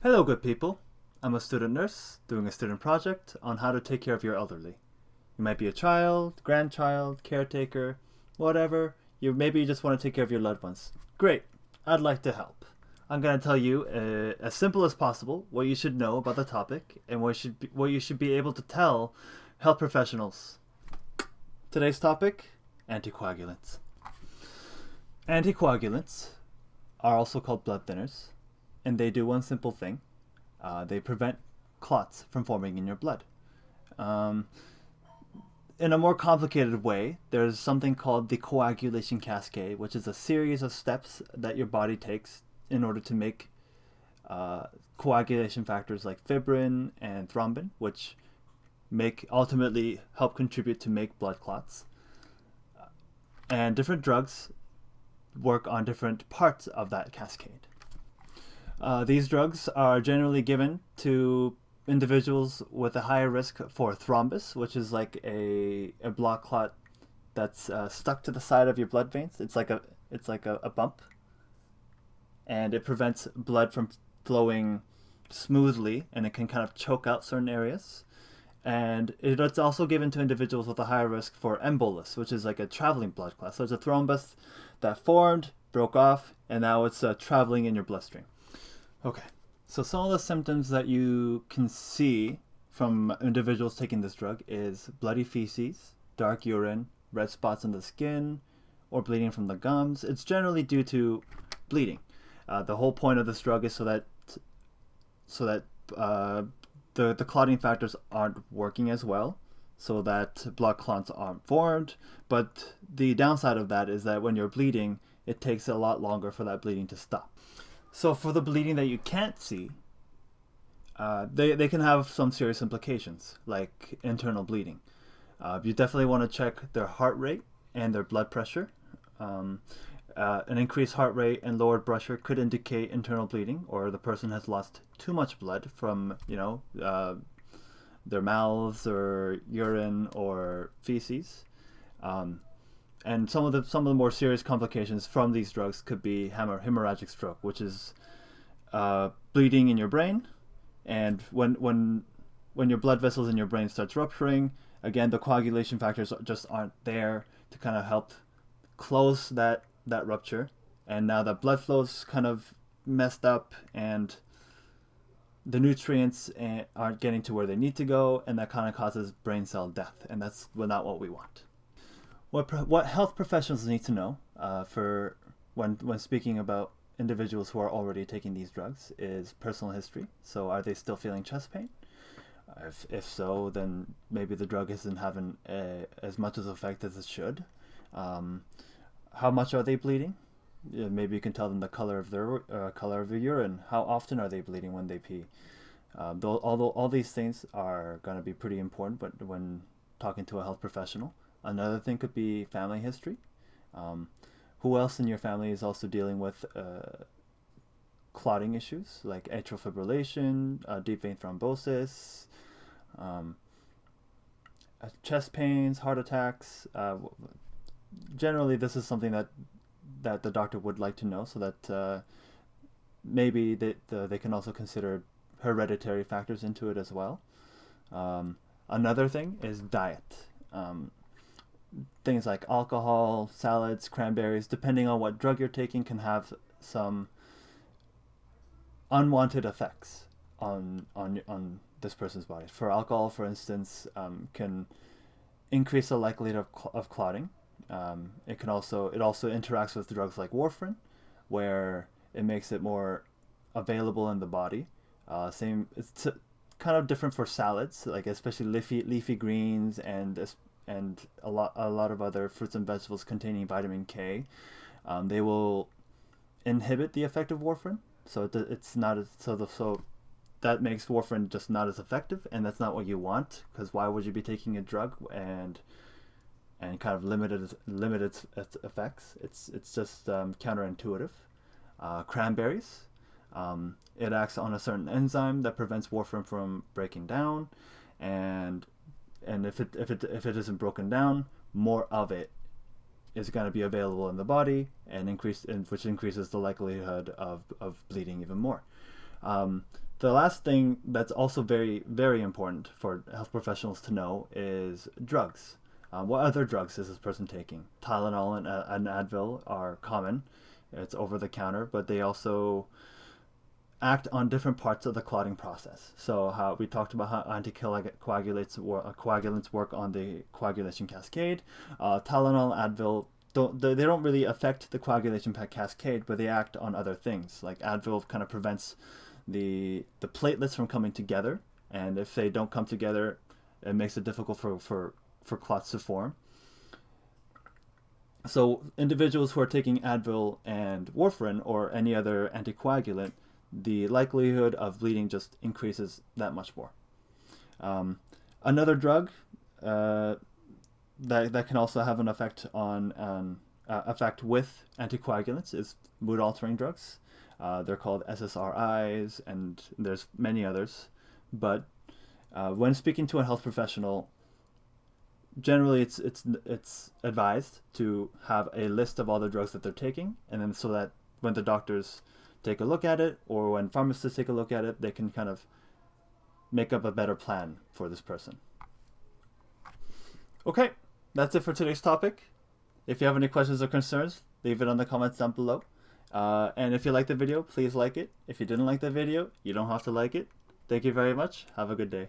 Hello, good people. I'm a student nurse doing a student project on how to take care of your elderly. You might be a child, grandchild, caretaker, whatever. Maybe you just want to take care of your loved ones. Great. I'd like to help. I'm going to tell you, as simple as possible, what you should know about the topic and what you should be able to tell health professionals. Today's topic: anticoagulants. Anticoagulants are also called blood thinners, and they do one simple thing. They prevent clots from forming in your blood. Um, in a more complicated way, there's something called the coagulation cascade, which is a series of steps that your body takes in order to make coagulation factors like fibrin and thrombin, which ultimately help contribute to make blood clots. And different drugs work on different parts of that cascade. These drugs are generally given to individuals with a higher risk for thrombus, which is like a blood clot that's stuck to the side of your blood veins. It's like a bump, and it prevents blood from flowing smoothly, and it can kind of choke out certain areas. And it's also given to individuals with a higher risk for embolus, which is like a traveling blood clot. So it's a thrombus that formed, broke off, and now it's traveling in your bloodstream. Okay, so some of the symptoms that you can see from individuals taking this drug is bloody feces, dark urine, red spots on the skin, or bleeding from the gums. It's generally due to bleeding. The whole point of this drug is so that the clotting factors aren't working as well, so that blood clots aren't formed. But the downside of that is that when you're bleeding, it takes a lot longer for that bleeding to stop. So for the bleeding that you can't see, they can have some serious implications, like internal bleeding. You definitely want to check their heart rate and their blood pressure. An increased heart rate and lowered blood pressure could indicate internal bleeding, or the person has lost too much blood from, their mouths or urine or feces. And some of the more serious complications from these drugs could be hemorrhagic stroke, which is bleeding in your brain, and when your blood vessels in your brain starts rupturing, again the coagulation factors just aren't there to kind of help close that rupture, and now the blood flow's kind of messed up, and the nutrients aren't getting to where they need to go, and that kind of causes brain cell death, and that's not what we want. What health professionals need to know for when speaking about individuals who are already taking these drugs is personal history. So are they still feeling chest pain? If so, then maybe the drug isn't having as much of effect as it should. How much are they bleeding? Maybe you can tell them the color of their urine. How often are they bleeding when they pee? Although all these things are going to be pretty important, but when talking to a health professional. Another thing could be family history. Who else in your family is also dealing with clotting issues like atrial fibrillation, deep vein thrombosis, chest pains, heart attacks? Generally, this is something that the doctor would like to know, so that maybe they can also consider hereditary factors into it as well. Another thing is diet. Things like alcohol, salads, cranberries, depending on what drug you're taking, can have some unwanted effects on this person's body. For alcohol, for instance, can increase the likelihood of clotting. It also interacts with drugs like warfarin, where it makes it more available in the body. It's kind of different for salads, like especially leafy greens and a lot of other fruits and vegetables containing vitamin K. They will inhibit the effect of warfarin, so it's not as, so that makes warfarin just not as effective, and that's not what you want, because why would you be taking a drug and kind of limit its effects? It's just counterintuitive. Cranberries, it acts on a certain enzyme that prevents warfarin from breaking down, and if it isn't broken down, more of it is going to be available in the body, which increases the likelihood of bleeding even more. The last thing that's also very, very important for health professionals to know is drugs. What other drugs is this person taking? Tylenol and Advil are common. It's over the counter, but they also act on different parts of the clotting process. So how we talked about how anticoagulants work on the coagulation cascade. Tylenol, Advil, they don't really affect the coagulation cascade, but they act on other things. Like Advil kind of prevents the platelets from coming together, and if they don't come together, it makes it difficult for clots to form. So individuals who are taking Advil and warfarin or any other anticoagulant, the likelihood of bleeding just increases that much more. Another drug that can also have an effect on effect with anticoagulants is mood altering drugs. They're called SSRIs, and there's many others. But when speaking to a health professional, generally it's advised to have a list of all the drugs that they're taking, and then so that when the doctors take a look at it, or when pharmacists take a look at it, they can kind of make up a better plan for this person. Okay, that's it for today's topic. If you have any questions or concerns, leave it on the comments down below. And if you liked the video, please like it. If you didn't like the video, you don't have to like it. Thank you very much. Have a good day.